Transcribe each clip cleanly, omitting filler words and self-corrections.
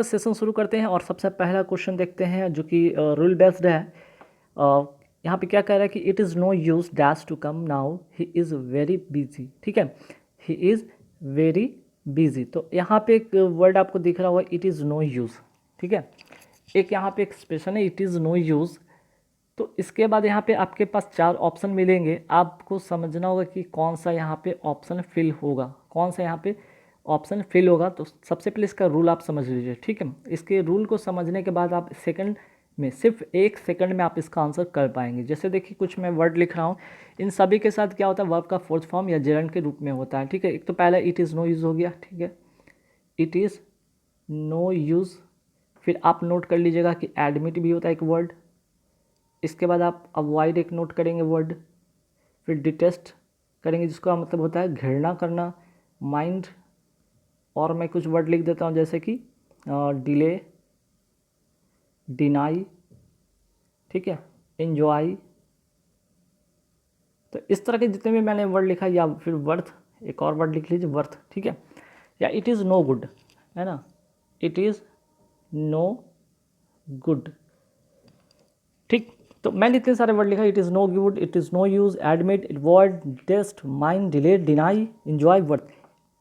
Session शुरू करते हैं और सबसे पहला क्वेश्चन देखते हैं जो कि रूल बेस्ड है। यहाँ पे क्या कह रहा है कि it is no use dash to come now, he is very busy. ठीक है, ही इज़ वेरी बिजी। तो यहाँ पे एक वर्ड आपको दिख रहा होगा, इट इज़ नो यूज़। ठीक है, एक यहाँ पे एक्सप्रेशन है इट इज़ नो यूज़। तो इसके बाद यहाँ पे आपके पास 4 ऑप्शन मिलेंगे, आपको समझना होगा कि कौन सा यहाँ पे ऑप्शन फिल होगा, कौन सा यहाँ पे ऑप्शन फिल होगा। तो सबसे पहले इसका रूल आप समझ लीजिए। ठीक है, इसके रूल को समझने के बाद आप सेकंड में, सिर्फ 1 सेकंड में आप इसका आंसर कर पाएंगे। जैसे देखिए कुछ मैं वर्ड लिख रहा हूँ, इन सभी के साथ क्या होता है, वर्ब का फोर्थ फॉर्म या जेरंड के रूप में होता है। ठीक है, एक तो पहला इट इज़ नो यूज़ हो गया। ठीक है, इट इज़ नो यूज़। फिर आप नोट कर लीजिएगा कि एडमिट भी होता है एक वर्ड। इसके बाद आप अवॉइड एक नोट करेंगे वर्ड। फिर डिटेस्ट करेंगे जिसका मतलब होता है घृणा करना। माइंड, और मैं कुछ वर्ड लिख देता हूँ जैसे कि डिले, डिनाई, ठीक है, एंजॉय। तो इस तरह के जितने भी मैंने वर्ड लिखा, या फिर वर्थ, एक और वर्ड लिख लीजिए वर्थ। ठीक है, या इट इज़ नो गुड, है ना, इट इज़ नो गुड। ठीक, तो मैंने इतने सारे वर्ड लिखा, it is no good, it is no use, admit, avoid, test, mind, delay, deny, enjoy, worth.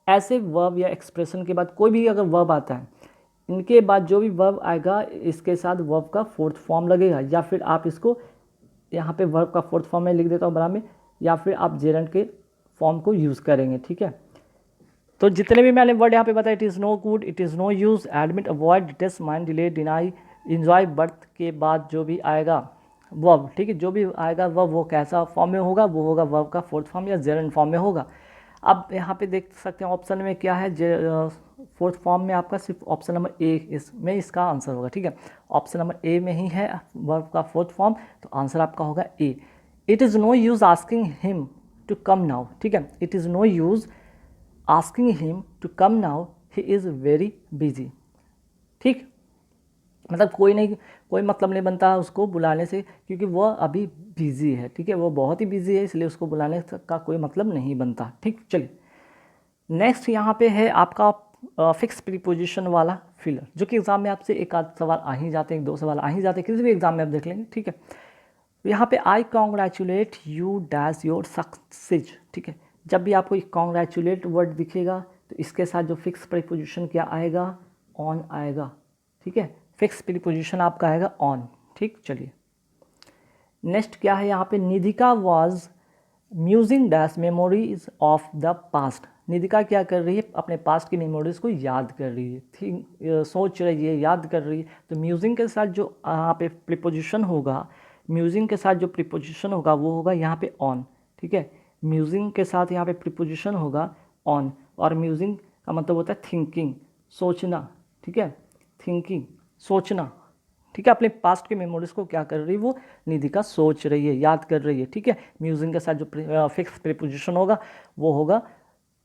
ऐसे वर्ब या एक्सप्रेशन के बाद कोई भी अगर वर्ब आता है, इनके बाद जो भी वर्ब आएगा इसके साथ वर्ब का फोर्थ फॉर्म लगेगा, या फिर आप इसको यहाँ पे वर्ब का फोर्थ फॉर्म में लिख देता हूँ बराबर में, या फिर आप जेरंड के फॉर्म को यूज़ करेंगे। ठीक है, तो जितने भी मैंने वर्ड यहाँ पे बताया, it is no good, it is no use, admit, avoid, detest, mind, delay, deny, enjoy, worth के बाद जो भी आएगा वर्ब, ठीक है, जो भी आएगा वर्ब वो कैसा फॉर्म में होगा, वो होगा वर्ब का फोर्थ फॉर्म या जेरंड फॉर्म में होगा। अब यहाँ पे देख सकते हैं ऑप्शन में क्या है, फोर्थ फॉर्म में आपका सिर्फ ऑप्शन नंबर ए इसमें इसका आंसर होगा। ठीक है, ऑप्शन नंबर ए में ही है वर्ब का फोर्थ फॉर्म, तो आंसर आपका होगा A. It is no use asking him to come now. ठीक है, it is no use asking him to come now, he is very busy. ठीक, मतलब कोई मतलब नहीं बनता उसको बुलाने से, क्योंकि वह अभी बिजी है। ठीक है, वो बहुत ही बिजी है, इसलिए उसको बुलाने का कोई मतलब नहीं बनता। ठीक, चलिए नेक्स्ट यहाँ पे है आपका फिक्स प्रीपोजिशन वाला फिलर, जो कि एग्जाम में आपसे एक आध सवाल आ ही जाते हैं, 1-2 सवाल आ ही जाते हैं, किसी भी एग्जाम में आप देख लेंगे। ठीक है, यहाँ पे I congratulate you dash your success. ठीक है, जब भी आपको कॉन्ग्रेचुलेट वर्ड दिखेगा तो इसके साथ जो फिक्स प्रीपोजिशन क्या आएगा, ऑन आएगा। ठीक है, फिक्स प्रीपोजिशन आपका आएगा ऑन। ठीक, चलिए नेक्स्ट क्या है यहाँ पे, Nidhika was musing dash memories of the past. Nidhika क्या कर रही है, अपने पास्ट की मेमोरीज को याद कर रही है, सोच रही है, याद कर रही है। तो म्यूजिंग के साथ जो यहाँ पे प्रीपोजिशन होगा, म्यूजिंग के साथ जो प्रीपोजिशन होगा वो होगा यहाँ पे ऑन। ठीक है, म्यूजिंग के साथ यहाँ पे प्रीपोजिशन होगा ऑन, और म्यूजिंग का मतलब होता है थिंकिंग, सोचना। ठीक है, थिंकिंग, सोचना। ठीक है, अपने पास्ट के मेमोरीज को क्या कर रही है, वो निधिका सोच रही है, याद कर रही है। ठीक है, म्यूजिंग के साथ जो फिक्स प्रीपोजिशन होगा वो होगा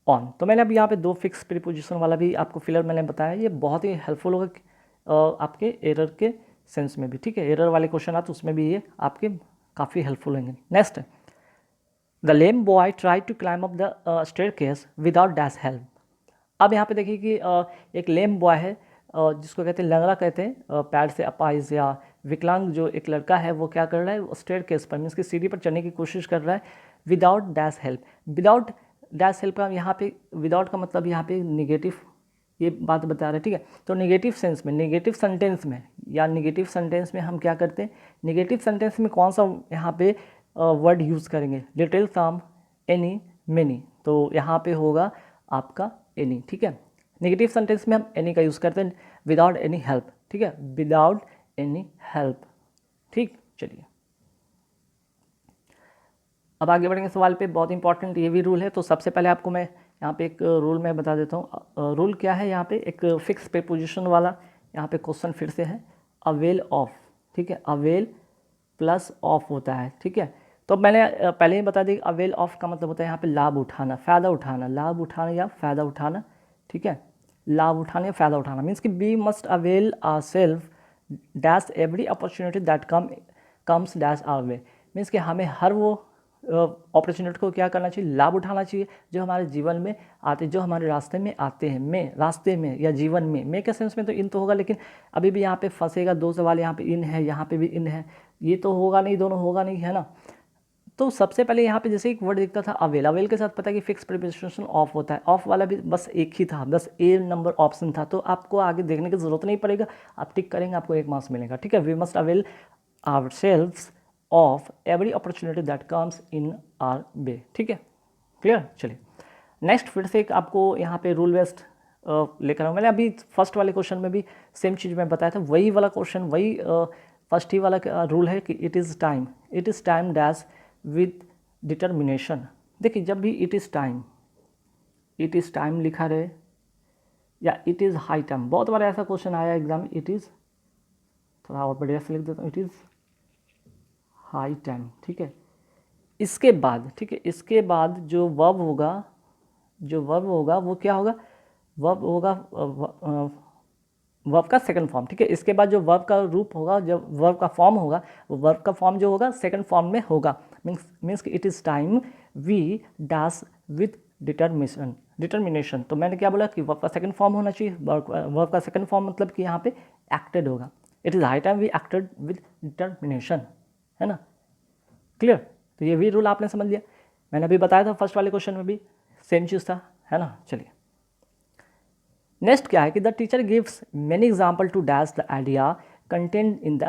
ऑन। तो मैंने अब यहाँ पे 2 फिक्स प्रीपोजिशन वाला भी आपको फिलर मैंने बताया, ये बहुत ही हेल्पफुल होगा आपके एरर के सेंस में भी। ठीक है, एरर वाले क्वेश्चन आते उसमें भी ये आपके काफ़ी हेल्पफुल होंगे। Next, the lame boy try to climb up the staircase without dash help. अब यहाँ पे देखिए कि एक लेम बॉय है, जिसको कहते हैं लंगड़ा, कहते हैं पैर से अपाहिज या विकलांग जो एक लड़का है, वो क्या कर रहा है, स्टेयरकेस पर मीन्स की सीढ़ी पर चढ़ने की कोशिश कर रहा है without dash help. Without dash help का यहाँ पे विदाउट का मतलब यहाँ पे निगेटिव ये बात बता रहे हैं। ठीक है, तो निगेटिव सेंस में, निगेटिव सेंटेंस में या निगेटिव सेंटेंस में हम क्या करते हैं, निगेटिव सेंटेंस में कौन सा यहाँ पे वर्ड यूज़ करेंगे, लिटिल, सम, एनी, मेनी। तो यहाँ पे होगा आपका एनी। ठीक है, नेगेटिव सेंटेंस में हम एनी का यूज़ करते हैं, विदाउट एनी हेल्प। ठीक है, विदाउट एनी हेल्प। ठीक, चलिए अब आगे बढ़ेंगे सवाल पे। बहुत इंपॉर्टेंट ये भी रूल है, तो सबसे पहले आपको मैं यहाँ पे एक रूल मैं बता देता हूँ। रूल क्या है, यहाँ पे एक फिक्स प्रीपोजिशन वाला यहाँ पे क्वेश्चन फिर से है, अवेल ऑफ। ठीक है, अवेल प्लस ऑफ होता है। ठीक है, तो मैंने पहले ही बता दी, अवेल ऑफ का मतलब होता है यहाँ पे लाभ उठाना, फ़ायदा उठाना, लाभ उठाना या फ़ायदा उठाना। ठीक है, लाभ उठाना या फ़ायदा उठाना मीन्स कि we must avail our self dash every opportunity that comes dash our way. Means कि हमें हर वो अपॉर्चुनिटी को क्या करना चाहिए, लाभ उठाना चाहिए, जो हमारे जीवन में आते, जो हमारे रास्ते में आते हैं, में रास्ते में या जीवन में के सेंस में तो इन तो होगा, लेकिन अभी भी यहाँ पे फंसेगा 2 सवाल, यहाँ पे इन है, यहाँ पे भी इन है, ये तो होगा नहीं, दोनों होगा नहीं, है ना। तो सबसे पहले यहाँ पे जैसे एक वर्ड दिखता था अवेल, अवेल के साथ पता है कि फिक्स प्रीपोजिशन ऑफ होता है, ऑफ वाला भी बस एक ही था, बस ए नंबर ऑप्शन था, तो आपको आगे देखने की जरूरत नहीं पड़ेगा, आप टिक करेंगे आपको 1 मार्क्स मिलेगा, ठीक है। We must avail ourselves of every opportunity that comes in our way, ठीक है, क्लियर। चलिए नेक्स्ट फिर से एक आपको यहाँ पे रूल बेस्ड लेकर आऊँ। मैंने अभी फर्स्ट वाले क्वेश्चन में भी सेम चीज़ मैं बताया था, वही वाला क्वेश्चन, वही फर्स्ट ही वाला रूल है कि it is time dash with determination. देखिए जब भी इट इज़ टाइम लिखा रहे या इट इज़ हाई टाइम, बहुत बार ऐसा क्वेश्चन आया एग्जाम में, इट इज़, थोड़ा और बढ़िया से लिख देता हूँ, इट इज़ हाई टाइम, ठीक है। इसके बाद, ठीक है, इसके बाद जो वर्ब होगा वो क्या होगा, वर्ब का सेकंड फॉर्म, ठीक है। इसके बाद जो वर्ब का रूप होगा, जब वर्ब का फॉर्म होगा, वो वर्ब का फॉर्म जो होगा सेकंड फॉर्म में होगा, मीन्स कि it is time we dash with determination. तो मैंने क्या बोला कि वर्ब का सेकंड फॉर्म होना चाहिए, वर्ब का सेकंड फॉर्म मतलब कि यहाँ पे एक्टेड होगा, it is high time we acted with determination, है ना, क्लियर। तो ये भी रूल आपने समझ लिया, मैंने अभी बताया था फर्स्ट वाले क्वेश्चन में भी सेम चीज़ था, है ना। चलिए नेक्स्ट क्या है कि the teacher gives many example to dash the idea content in the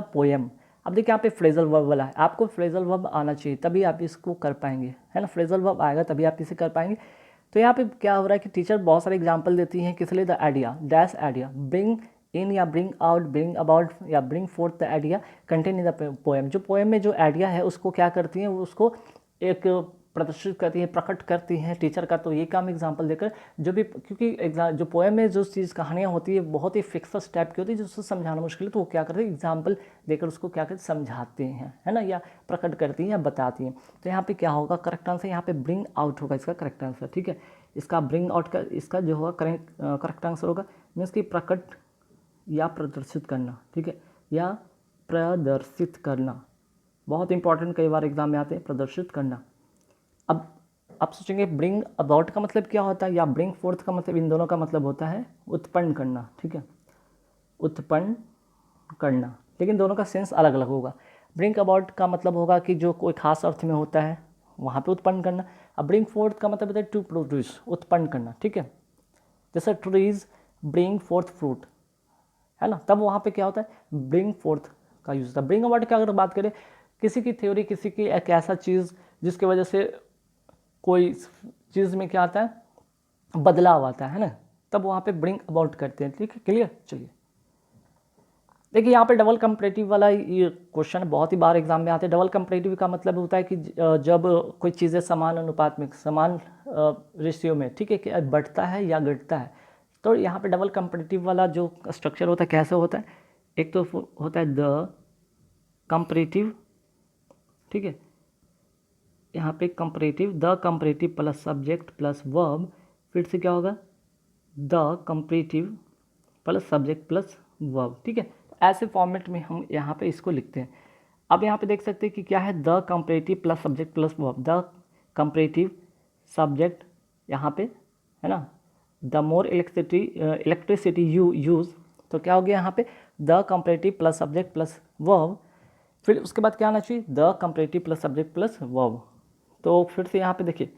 poem. अब देखिए यहाँ पे फ्रेजल वर्ब वाला है, आपको फ्रेजल वर्ब आना चाहिए तभी आप इसको कर पाएंगे, है ना, फ्रेजल वर्ब आएगा तभी आप इसे कर पाएंगे। तो यहाँ पे क्या हो रहा है कि टीचर बहुत सारे एग्जाम्पल देती हैं, किस लिए, the idea dash idea, bring in या ब्रिंग आउट, ब्रिंग अबाउट या bring fourth the idea content in the poem. जो पोएम में जो आइडिया है उसको क्या करती हैं, उसको एक प्रदर्शित करती है, प्रकट करती हैं टीचर का। तो ये काम एग्जाम्पल देकर, जो भी, क्योंकि जो पोएम में जो चीज़ कहानियाँ होती है बहुत ही फिक्स टाइप की होती है, जिसको समझाना मुश्किल है, तो वो क्या करते हैं, एग्जाम्पल देकर उसको क्या करते, समझाते हैं, है ना, या प्रकट करती हैं या बताती हैं। तो यहाँ पे क्या होगा, करेक्ट आंसर यहाँ पे ब्रिंग आउट होगा इसका करेक्ट आंसर, ठीक है। इसका ब्रिंग आउट का इसका जो होगा करेक्ट आंसर होगा, मीन्स कि प्रकट या प्रदर्शित करना, ठीक है, या प्रदर्शित करना, बहुत इंपॉर्टेंट, कई बार एग्जाम में आते हैं, प्रदर्शित करना। अब आप सोचेंगे ब्रिंग अबाउट का मतलब क्या होता है या ब्रिंग फोर्थ का मतलब, इन दोनों का मतलब होता है उत्पन्न करना, ठीक है, उत्पन्न करना, लेकिन दोनों का सेंस अलग अलग होगा। ब्रिंग अबाउट का मतलब होगा कि जो कोई खास अर्थ में होता है वहाँ पे उत्पन्न करना, अब ब्रिंग फोर्थ का मतलब होता है टू प्रोड्यूस, उत्पन्न करना, ठीक है। जैसे ट्रीज ब्रिंग फोर्थ फ्रूट, है ना, तब वहाँ पे क्या होता है, ब्रिंग फोर्थ का यूज होता है। ब्रिंग अबाउट की अगर बात करें, किसी की थ्योरी, किसी की एक ऐसा चीज़ जिसकी वजह से कोई चीज़ में क्या आता है, बदलाव आता है ना, तब वहाँ पे ब्रिंग अबाउट करते हैं, ठीक है, क्लियर। चलिए देखिए यहाँ पे डबल कंपैरेटिव वाला ये क्वेश्चन बहुत ही बार एग्जाम में आते हैं। डबल कंपैरेटिव का मतलब होता है कि जब कोई चीज़ें समान अनुपात में, समान रेशियो में, ठीक है, कि बढ़ता है या घटता है, तो यहाँ पे डबल कंपैरेटिव वाला जो स्ट्रक्चर होता है कैसे होता है, एक तो होता है द कंपैरेटिव, ठीक है, यहाँ पे comparative, the comparative plus subject plus verb, फिर से क्या होगा, the comparative plus subject plus verb, ठीक है। ऐसे फॉर्मेट में हम यहाँ पे इसको लिखते हैं। अब यहाँ पे देख सकते हैं कि क्या है, the comparative plus subject plus verb, the comparative subject यहाँ पे, है ना, the more electricity you use, तो क्या हो गया यहाँ पे, the comparative plus subject plus verb, फिर उसके बाद क्या आना चाहिए, the comparative plus subject plus verb. तो फिर से यहाँ पे देखिए,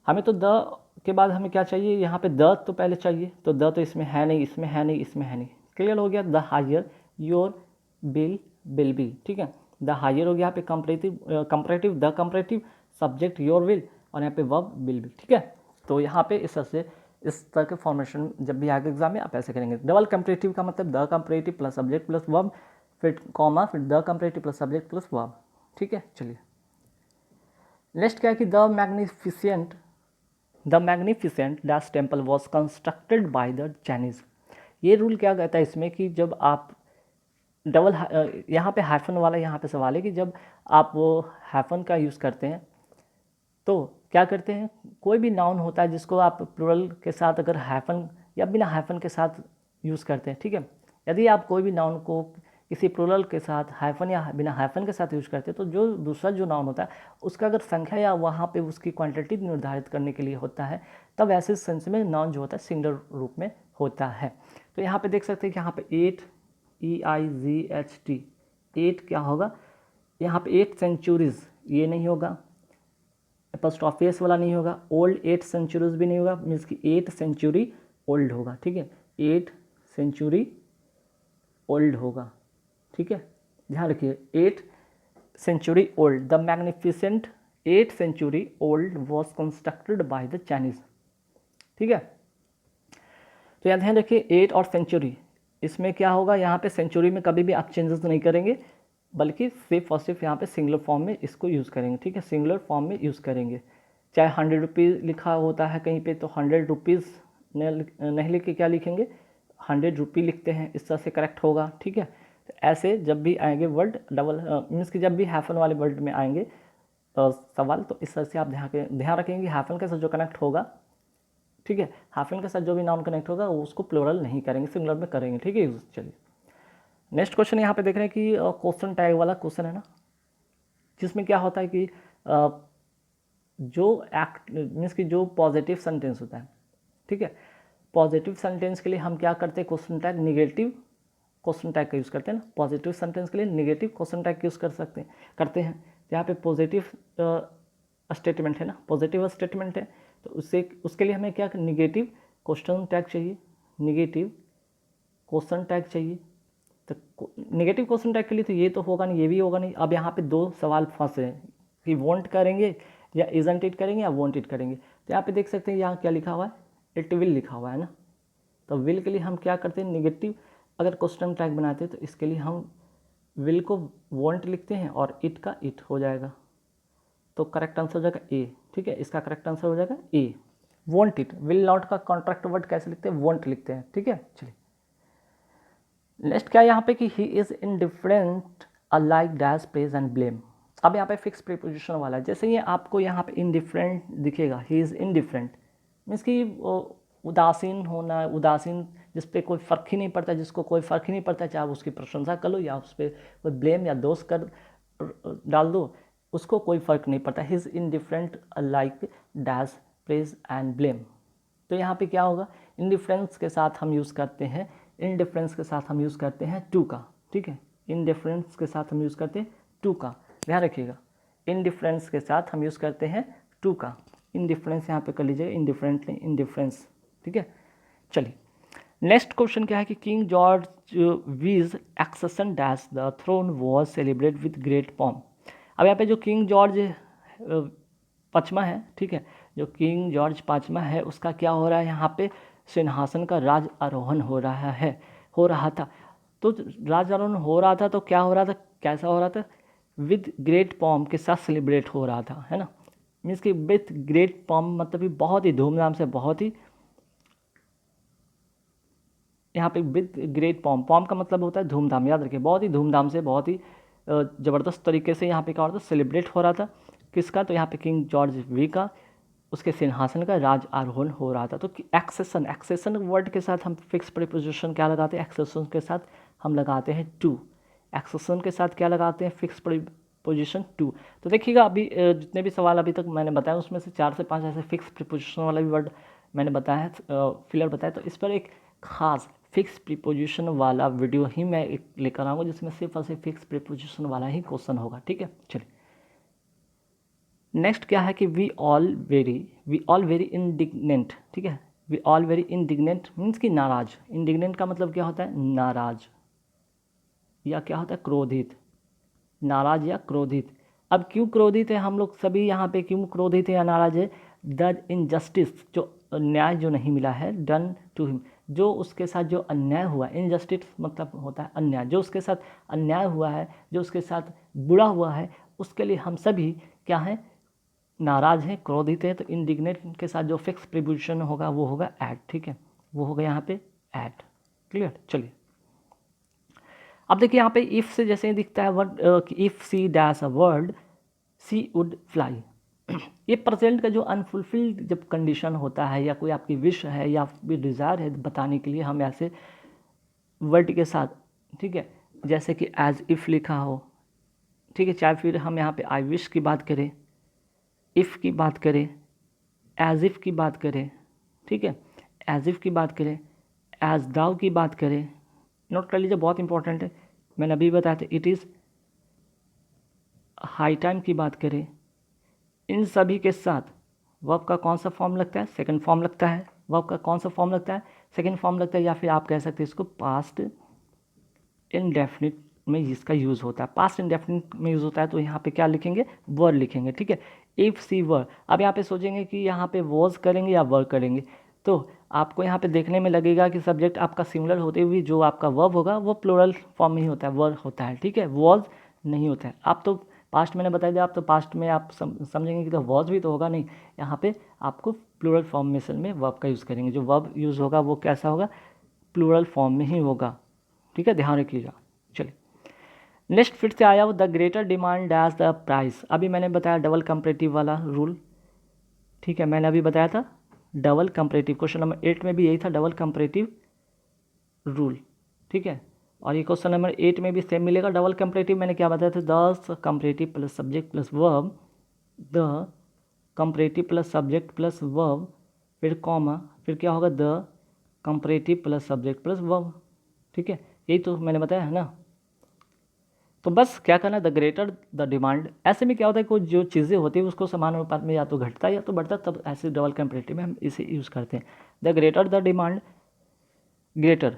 हमें तो द के बाद हमें क्या चाहिए, यहाँ पे द तो पहले चाहिए, तो द तो इसमें है नहीं, इसमें है नहीं, इसमें है नहीं, क्लियर हो गया। The higher your bill will be, ठीक है, द हायर हो गया यहाँ पे comparative, the comparative subject your will, और यहाँ पे वर्ब विल बी, ठीक है। तो यहाँ पे इस तरह के फॉर्मेशन जब भी आगे एग्जाम में आप ऐसे करेंगे। डबल कंपैरेटिव का मतलब the comparative plus subject plus verb, फिर कॉमा, फिर the comparative plus subject plus verb, ठीक है। चलिए नेक्स्ट क्या है कि the magnificent dash temple was constructed by the Chinese. ये रूल क्या कहता है इसमें कि जब आप डबल, यहाँ पे हाइफन वाला यहाँ पे सवाल है कि जब आप वो हाइफन का यूज़ करते हैं तो क्या करते हैं, कोई भी नाउन होता है जिसको आप प्लूरल के साथ अगर हाइफन या बिना हाइफन के साथ यूज़ करते हैं, ठीक है। यदि आप कोई भी नाउन को किसी प्लूरल के साथ हाइफन या बिना हाइफन के साथ यूज करते हैं तो जो दूसरा जो नाउन होता है उसका अगर संख्या या वहाँ पे उसकी क्वांटिटी निर्धारित करने के लिए होता है तब ऐसे सेंस में नाउन जो होता है सिंगुलर रूप में होता है। तो यहाँ पे देख सकते हैं कि यहाँ पे 8 EIGHT 8 क्या होगा, यहाँ पे 8 सेंचुरीज ये नहीं होगा, एपोस्ट्रोफी एस वाला नहीं होगा, ओल्ड 8 सेंचुरीज भी नहीं होगा, मीन्स कि 8 सेंचुरी ओल्ड होगा। ठीक है, 8 सेंचुरी ओल्ड होगा। ठीक है, ध्यान रखिए 8 century old, the magnificent 8 century old was constructed by the Chinese. ठीक है, तो यहाँ ध्यान रखिए 8 और सेंचुरी, इसमें क्या होगा, यहाँ पे सेंचुरी में कभी भी आप चेंजेस नहीं करेंगे बल्कि सिर्फ और सिर्फ यहाँ पे सिंगुलर फॉर्म में इसको यूज़ करेंगे। ठीक है, सिंगुलर फॉर्म में यूज़ करेंगे। चाहे 100 रुपीज़ लिखा होता है कहीं पे तो 100 रुपीज़ नहीं लिख के क्या लिखेंगे, 100 रुपी लिखते हैं, इस तरह से करेक्ट होगा। ठीक है, तो ऐसे जब भी आएंगे वर्ड डबल मीन्स कि जब भी हाइफन वाले वर्ड में आएंगे सवाल तो इस तरह से आप ध्यान रखेंगे हाइफन के साथ जो कनेक्ट होगा, ठीक है, हाइफन के साथ जो भी नाउन कनेक्ट होगा वो उसको प्लूरल नहीं करेंगे, सिंगुलर में करेंगे। ठीक है, चलिए नेक्स्ट क्वेश्चन यहाँ पे देख रहे हैं कि क्वेश्चन टैग वाला क्वेश्चन है ना, जिसमें क्या होता है कि जो एक्ट मीन्स कि जो पॉजिटिव सेंटेंस होता है, ठीक है, पॉजिटिव सेंटेंस के लिए हम क्या करते हैं, question tag negative question tag का यूज़ करते हैं ना। पॉजिटिव सेंटेंस के लिए निगेटिव क्वेश्चन टैग यूज़ करते हैं। यहाँ पे पॉजिटिव स्टेटमेंट है ना, पॉजिटिव स्टेटमेंट है तो उसके लिए हमें क्या निगेटिव क्वेश्चन टैग चाहिए, निगेटिव क्वेश्चन टैग चाहिए। तो नेगेटिव क्वेश्चन टैग के लिए तो ये तो होगा नहीं, ये भी होगा नहीं। अब यहाँ पे दो सवाल फंसे हैं कि वॉन्ट करेंगे या इजंट इट करेंगे या वॉन्ट इट करेंगे। तो यहाँ पे देख सकते हैं यहाँ क्या लिखा हुआ है, इट विल लिखा हुआ है ना। तो विल के लिए हम क्या करते हैं, निगेटिव अगर क्वेश्चन टैग बनाते हैं तो इसके लिए हम विल को वॉन्ट लिखते हैं और इट का इट हो जाएगा, तो करेक्ट आंसर हो जाएगा ए। ठीक है, इसका करेक्ट आंसर हो जाएगा ए, वॉन्ट इट। विल नॉट का कॉन्ट्रैक्ट वर्ड कैसे लिखते हैं, वॉन्ट लिखते हैं। ठीक है, चलिए नेक्स्ट क्या है यहाँ पे कि he is indifferent alike dash praise and blame. अब यहाँ पे फिक्स प्रीपोजिशन वाला है, जैसे ये आपको यहाँ पे इनडिफरेंट दिखेगा, ही इज़ इनडिफरेंट मीन्स कि उदासीन होना, उदासीन जिस पे कोई फ़र्क ही नहीं पड़ता, जिसको कोई फ़र्क ही नहीं पड़ता, चाहे उसकी प्रशंसा कर लो या उस पर कोई ब्लेम या दोष कर डाल दो, उसको कोई फ़र्क नहीं पड़ता। He is indifferent alike dash praise and blame. तो यहाँ पे क्या होगा, इनडिफरेंस के साथ हम यूज़ करते हैं, इनडिफरेंस के साथ हम यूज़ करते हैं टू का। ठीक है, इनडिफरेंस के साथ हम यूज़ करते हैं टू का, ध्यान रखिएगा, इनडिफरेंस के साथ हम यूज़ करते हैं टू का। इनडिफरेंस यहाँ पे कर लीजिएगा, इनडिफरेंटली इनडिफरेंस। ठीक है, चलिए नेक्स्ट क्वेश्चन क्या है कि King George V's accession dash the throne was celebrate with great pomp. अब यहाँ पे जो किंग जॉर्ज पाँचवा है, ठीक है, जो किंग जॉर्ज पाँचवा है उसका क्या हो रहा है, यहाँ पे सिंहासन का राज आरोहण हो रहा था। तो राज आरोहण हो रहा था तो क्या हो रहा था, कैसा हो रहा था, विद ग्रेट पॉम के साथ सेलिब्रेट हो रहा था, है ना। मीन्स कि विथ ग्रेट पॉम मतलब कि बहुत ही धूमधाम से, बहुत ही यहाँ पे विद ग्रेट पॉम, पॉम का मतलब होता है धूमधाम, याद रखिए, बहुत ही धूमधाम से, बहुत ही ज़बरदस्त तरीके से यहाँ पे क्या हो रहा था, सेलिब्रेट हो रहा था। किसका, तो यहाँ पे किंग जॉर्ज वी का, उसके सिंहासन का राज आरोहण हो रहा था। तो एक्सेशन, एक्सेशन वर्ड के साथ हम फिक्स प्रीपोजिशन क्या लगाते हैं, एक्सेशन के साथ हम लगाते हैं टू। एक्सेशन के साथ क्या लगाते हैं, फिक्स प्रीपोजिशन टू। तो देखिएगा अभी जितने भी सवाल अभी तक मैंने बताया उसमें से 4 से 5 ऐसे फिक्स प्रीपोजिशन वाला भी वर्ड मैंने बताया है, फिलर बताया। तो इस पर एक खास फिक्स प्रीपोजिशन वाला वीडियो ही मैं लेकर आऊँगा जिसमें सिर्फ और सिर्फ फिक्स प्रीपोजिशन वाला ही क्वेश्चन होगा। ठीक है, चलिए नेक्स्ट क्या है कि वी ऑल वेरी इंडिग्नेंट। ठीक है, we all very indignant means कि नाराज। इंडिग्नेंट का मतलब क्या होता है, नाराज या क्या होता है, क्रोधित, नाराज या क्रोधित। अब क्यों क्रोधित है हम लोग सभी यहाँ पे, क्यों क्रोधित है या नाराज है, द इनजस्टिस, जो न्याय जो नहीं मिला है, डन टू हिम, जो उसके साथ जो अन्याय हुआ। इनजस्टिस मतलब होता है अन्याय, जो उसके साथ अन्याय हुआ है, जो उसके साथ बुरा हुआ है, उसके लिए हम सभी क्या हैं, नाराज हैं, क्रोधित है। तो इंडिग्नेट के साथ जो फिक्स प्रीपोजिशन होगा वो होगा एट। ठीक है, वो होगा यहाँ पे एट। क्लियर, चलिए अब देखिए यहाँ पे इफ़ से जैसे ही दिखता है word, if she dash a bird she would fly. ये प्रेजेंट का जो अनफुलफिल्ड जब कंडीशन होता है या कोई आपकी विश है या आपकी डिज़ायर है बताने के लिए हम ऐसे वर्ड के साथ, ठीक है, जैसे कि एज इफ़ लिखा हो, ठीक है, चाहे फिर हम यहाँ पे आई विश की बात करें, इफ़ की बात करें, एज इफ़ की बात करें, ठीक है, एज इफ़ की बात करें, एज दाउ की बात करें, नोट कर लीजिए, बहुत इंपॉर्टेंट है, मैंने अभी बताया था, इट इज़ हाई टाइम की बात करें, इन सभी के साथ वर्ब का कौन सा फॉर्म लगता है? सेकंड फॉर्म लगता है। वर्ब का कौन सा फॉर्म लगता है? सेकंड फॉर्म लगता है, या फिर आप कह सकते हैं इसको पास्ट इंडेफिनिट में इसका यूज़ होता है। पास्ट इंडेफिनिट में यूज़ होता है तो यहाँ पे क्या लिखेंगे? वर लिखेंगे, ठीक है। इफ़ सी वर, अब यहाँ पे सोचेंगे कि यहाँ पे वॉज करेंगे या वर करेंगे, तो आपको यहाँ पे देखने में लगेगा कि सब्जेक्ट आपका सिमिलर होते हुए जो आपका वर्ब होगा वो प्लूरल फॉर्म में ही होता है, वर होता है, ठीक है, वॉज नहीं होता है। आप तो पास्ट मैंने बताया दिया, आप तो पास्ट में आप समझेंगे कि तो वॉज भी तो होगा नहीं, यहाँ पे आपको प्लूरल फॉर्मेशन में वर्ब का यूज़ करेंगे, जो वर्ब यूज़ होगा वो कैसा होगा? प्लूरल फॉर्म में ही होगा, ठीक है, ध्यान रखिएगा। चलिए नेक्स्ट फिर से आया वो the greater demand as the price. अभी मैंने बताया डबल कंपरेटिव वाला रूल, ठीक है, मैंने अभी बताया था डबल कंपरेटिव, क्वेश्चन नंबर 8 में भी यही था, डबल कंपरेटिव रूल, ठीक है। और ये क्वेश्चन नंबर 8 में भी सेम मिलेगा डबल कंपरेटिव। मैंने क्या बताया था? The comparative plus subject plus verb, the comparative plus subject plus verb, फिर कॉमा, फिर क्या होगा? The comparative plus subject plus verb, ठीक है, यही तो मैंने बताया है ना। तो बस क्या करना है? द ग्रेटर द डिमांड, ऐसे में क्या होता है, कोई जो चीज़ें होती है उसको समान अनुपात में या तो घटता है या तो बढ़ता है, तब ऐसे डबल कंपरेटिव में हम इसे यूज़ करते हैं। The greater the demand, greater,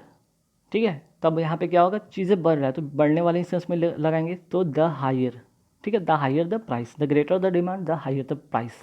ठीक है, तब यहाँ पे क्या होगा? चीज़ें बढ़ रहा है तो बढ़ने वाले सेंस में लगाएंगे, तो द हायर, ठीक है, the higher the price, the greater the demand the higher the price,